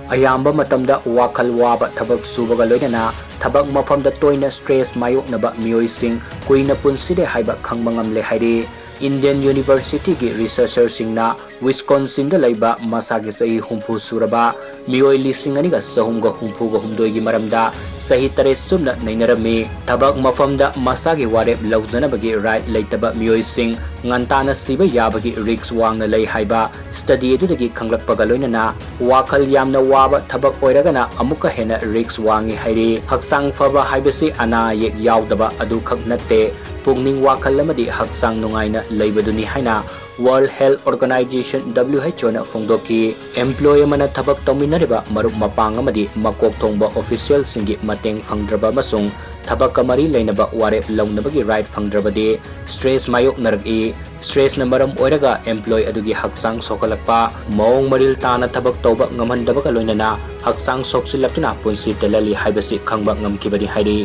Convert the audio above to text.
Ayamba matamda Wakhal Waba Thabak SUBAGA Loinana Thabak Mafamda Toina stress Mayoknaba Meeoi sing Kuina Punside Haiba Khangle ngamle hairi Indian University gi researcher singna Wisconsin da laiba masagi sahi humpu suraba Meeoi lising ani ga sahumga humpu ga humdoi gi maramda sahi tare sumna nainarami Thabak Mafamda masagi warep laujana bagi right laitaba Meeoi sing ngantana siba yabagi risks wangna lay haiba study edu dagi khanglakpaga loinana wakhal yamna waba thabak oiragana amuka hena risks wangi hairi haksang faba haibasi ana yek yaudaba adu khak natte pungning wakhal amadi haksang nungaina leibaduni haina World Health Organization WHO na fongdoki employee mana thabak tawminariba marup mapang amadi makok thongba official singi mateng phangdraba masung thabak kamari leinaba warep launabagi right phangdrabadi stress mayok naragi stress na maram oiraga employee adugi haksang sokalakpa maong maril tana thabak tawba ngamhandaba ka loinana haksang soksilaptuna punsi telali haibasi khangba ngamkibadi hairi